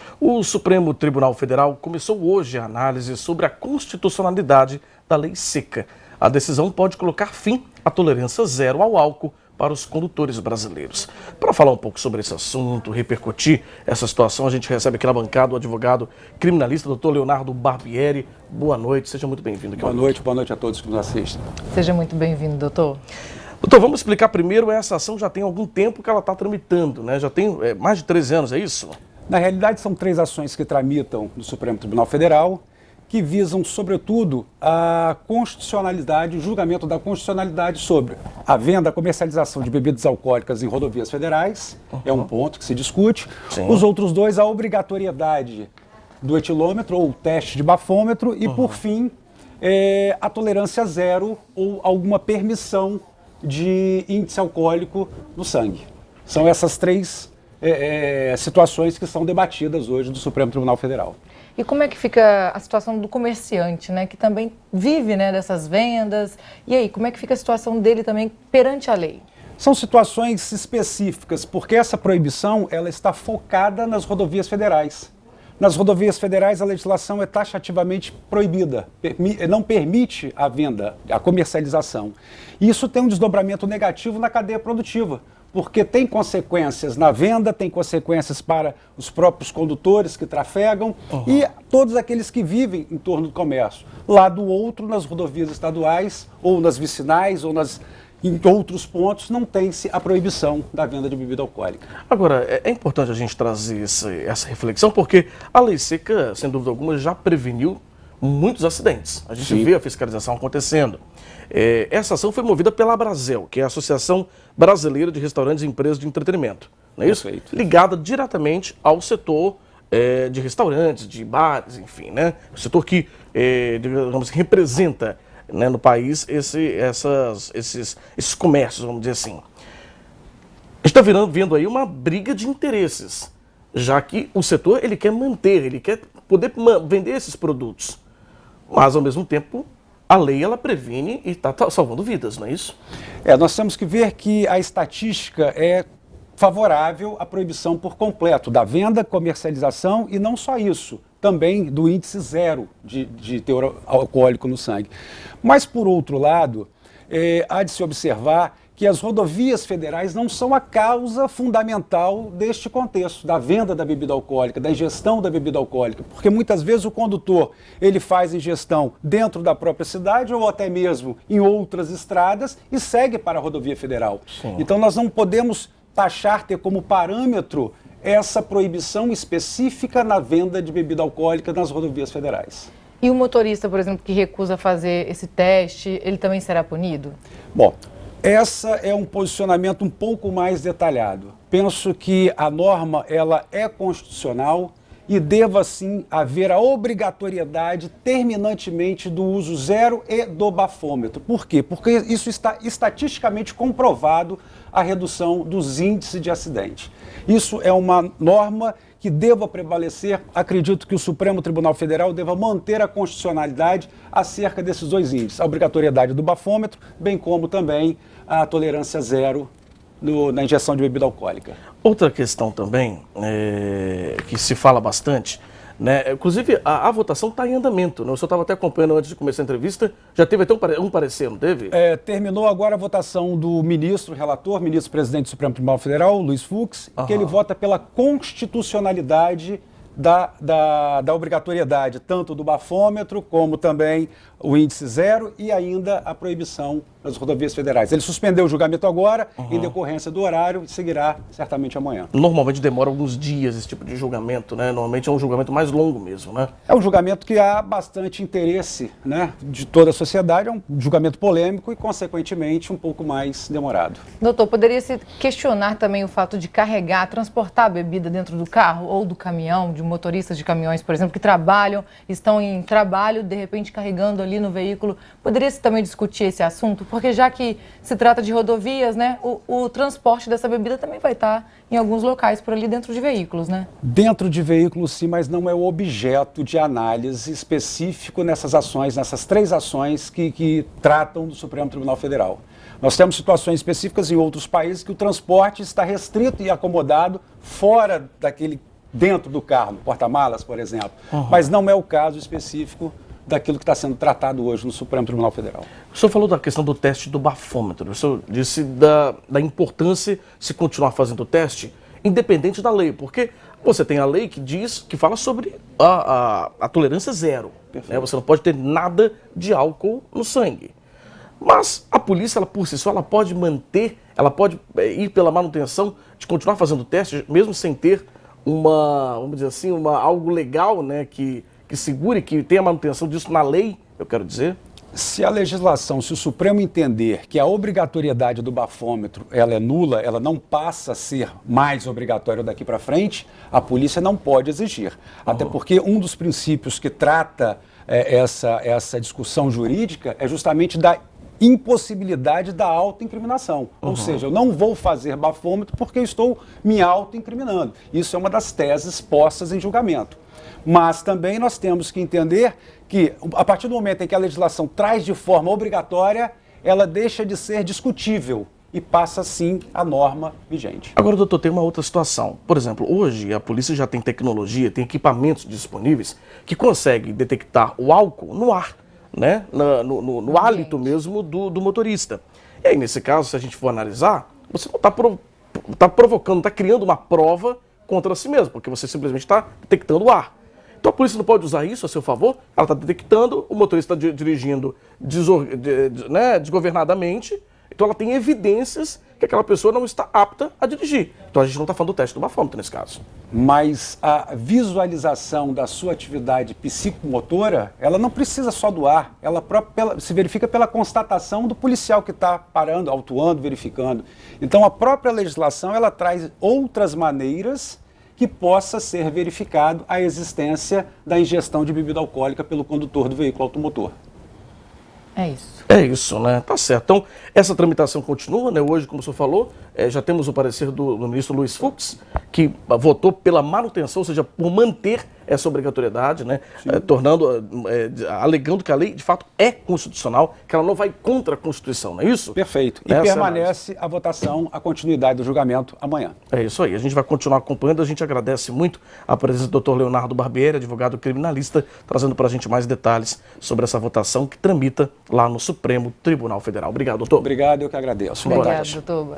O Supremo Tribunal Federal começou hoje a análise sobre a constitucionalidade da Lei Seca. A decisão pode colocar fim à tolerância zero ao álcool para os condutores brasileiros. Para falar um pouco sobre esse assunto, repercutir essa situação, a gente recebe aqui na bancada o advogado criminalista, doutor Leonardo Barbieri. Boa noite, seja muito bem-vindo aqui. Boa noite a todos que nos assistem. Seja muito bem-vindo, doutor. Doutor, vamos explicar primeiro, essa ação já tem algum tempo que ela está tramitando, né? Já tem mais de 13 anos, é isso? Na realidade, são 3 ações que tramitam no Supremo Tribunal Federal, que visam, sobretudo, a constitucionalidade, o julgamento da constitucionalidade sobre a venda, a comercialização de bebidas alcoólicas em rodovias federais, é um ponto que se discute. Sim. Os outros 2, a obrigatoriedade do etilômetro ou teste de bafômetro e, por fim, a tolerância zero ou alguma permissão de índice alcoólico no sangue. São essas 3 situações que são debatidas hoje no Supremo Tribunal Federal. E como é que fica a situação do comerciante, né, que também vive, né, dessas vendas? E aí, como é que fica a situação dele também perante a lei? São situações específicas, porque essa proibição ela está focada nas rodovias federais. Nas rodovias federais, a legislação é taxativamente proibida, não permite a venda, a comercialização. E isso tem um desdobramento negativo na cadeia produtiva, porque tem consequências na venda, tem consequências para os próprios condutores que trafegam e todos aqueles que vivem em torno do comércio. Lá do outro, nas rodovias estaduais, ou nas vicinais, ou em outros pontos, não tem-se a proibição da venda de bebida alcoólica. Agora, é importante a gente trazer essa reflexão, porque a Lei Seca, sem dúvida alguma, já preveniu muitos acidentes. A gente vê a fiscalização acontecendo. Essa ação foi movida pela Abrazel, que é a Associação Brasileira de Restaurantes e Empresas de Entretenimento, não é isso? Perfeito. Ligada diretamente ao setor de restaurantes, de bares, enfim, né? O setor que, digamos, representa, né, no país esses comércios, vamos dizer assim. A gente está vendo aí uma briga de interesses, já que o setor ele quer manter, ele quer poder vender esses produtos, mas ao mesmo tempo a lei ela previne e está salvando vidas, não é isso? Nós temos que ver que a estatística é favorável à proibição por completo da venda, comercialização e não só isso, também do índice zero de teor alcoólico no sangue. Mas, por outro lado, há de se observar que as rodovias federais não são a causa fundamental deste contexto, da venda da bebida alcoólica, da ingestão da bebida alcoólica, porque muitas vezes o condutor ele faz ingestão dentro da própria cidade ou até mesmo em outras estradas e segue para a rodovia federal. Sim. Então nós não podemos ter como parâmetro essa proibição específica na venda de bebida alcoólica nas rodovias federais. E o motorista, por exemplo, que recusa fazer esse teste, ele também será punido? Bom, essa é um posicionamento um pouco mais detalhado. Penso que a norma ela é constitucional e deva sim haver a obrigatoriedade terminantemente do uso zero e do bafômetro. Por quê? Porque isso está estatisticamente comprovado a redução dos índices de acidente. Isso é uma norma que deva prevalecer. Acredito que o Supremo Tribunal Federal deva manter a constitucionalidade acerca desses 2 índices, a obrigatoriedade do bafômetro, bem como também a tolerância zero na injeção de bebida alcoólica. Outra questão também, que se fala bastante, né? Inclusive a votação está em andamento, né? O senhor estava até acompanhando antes de começar a entrevista, já teve até um parecer, não teve? Terminou agora a votação do ministro relator, ministro-presidente do Supremo Tribunal Federal, Luiz Fux, que ele vota pela constitucionalidade da obrigatoriedade, tanto do bafômetro como também o índice zero e ainda a proibição nas rodovias federais. Ele suspendeu o julgamento agora, em decorrência do horário, e seguirá certamente amanhã. Normalmente demora alguns dias esse tipo de julgamento, né? Normalmente é um julgamento mais longo mesmo, né? É um julgamento que há bastante interesse, né, de toda a sociedade, é um julgamento polêmico e, consequentemente, um pouco mais demorado. Doutor, poderia-se questionar também o fato de carregar, transportar a bebida dentro do carro ou do caminhão, de motoristas de caminhões, por exemplo, que estão em trabalho, de repente carregando ali no veículo. Poderia-se também discutir esse assunto? Porque já que se trata de rodovias, né, o transporte dessa bebida também vai estar em alguns locais por ali dentro de veículos, né? Dentro de veículos, sim, mas não é o objeto de análise específico nessas ações, nessas 3 ações que tratam do Supremo Tribunal Federal. Nós temos situações específicas em outros países que o transporte está restrito e acomodado fora daquele dentro do carro, no porta-malas, por exemplo. Mas não é o caso específico daquilo que está sendo tratado hoje no Supremo Tribunal Federal. O senhor falou da questão do teste do bafômetro. O senhor disse da importância de se continuar fazendo o teste, independente da lei, porque você tem a lei que diz, que fala sobre a tolerância zero. Né? Você não pode ter nada de álcool no sangue. Mas a polícia, ela por si só, ela pode manter, ela pode ir pela manutenção de continuar fazendo o teste, mesmo sem ter vamos dizer assim, algo legal, né, que segure, que tenha manutenção disso na lei, eu quero dizer. Se a legislação, se o Supremo entender que a obrigatoriedade do bafômetro ela é nula, ela não passa a ser mais obrigatória daqui para frente, a polícia não pode exigir. Até porque um dos princípios que trata essa discussão jurídica é justamente da impossibilidade da autoincriminação. Ou seja, eu não vou fazer bafômetro porque eu estou me autoincriminando. Isso é uma das teses postas em julgamento. Mas também nós temos que entender que, a partir do momento em que a legislação traz de forma obrigatória, ela deixa de ser discutível e passa, sim, a norma vigente. Agora, doutor, tem uma outra situação. Por exemplo, hoje a polícia já tem tecnologia, tem equipamentos disponíveis que conseguem detectar o álcool no ar, né? No hálito mesmo do motorista. E aí, nesse caso, se a gente for analisar, você não está provocando, está criando uma prova contra si mesmo, porque você simplesmente está detectando o ar. Então a polícia não pode usar isso a seu favor, ela está detectando, o motorista está dirigindo desgovernadamente, então ela tem evidências que aquela pessoa não está apta a dirigir. Então a gente não está falando do teste do bafômetro nesse caso. Mas a visualização da sua atividade psicomotora, ela não precisa só do ar, ela se verifica pela constatação do policial que está parando, autuando, verificando. Então a própria legislação, ela traz outras maneiras que possa ser verificado a existência da ingestão de bebida alcoólica pelo condutor do veículo automotor. É isso. É isso, né? Tá certo. Então, essa tramitação continua, né? Hoje, como o senhor falou, já temos o parecer do ministro Luiz Fux, que votou pela manutenção, ou seja, por manter essa obrigatoriedade, né? Alegando que a lei, de fato, é constitucional, que ela não vai contra a Constituição, não é isso? Perfeito. E permanece a votação, a continuidade do julgamento amanhã. É isso aí. A gente vai continuar acompanhando. A gente agradece muito a presença do Dr. Leonardo Barbieri, advogado criminalista, trazendo para a gente mais detalhes sobre essa votação que tramita lá no Supremo Tribunal Federal. Obrigado, doutor. Obrigado, eu que agradeço. Obrigado, doutor.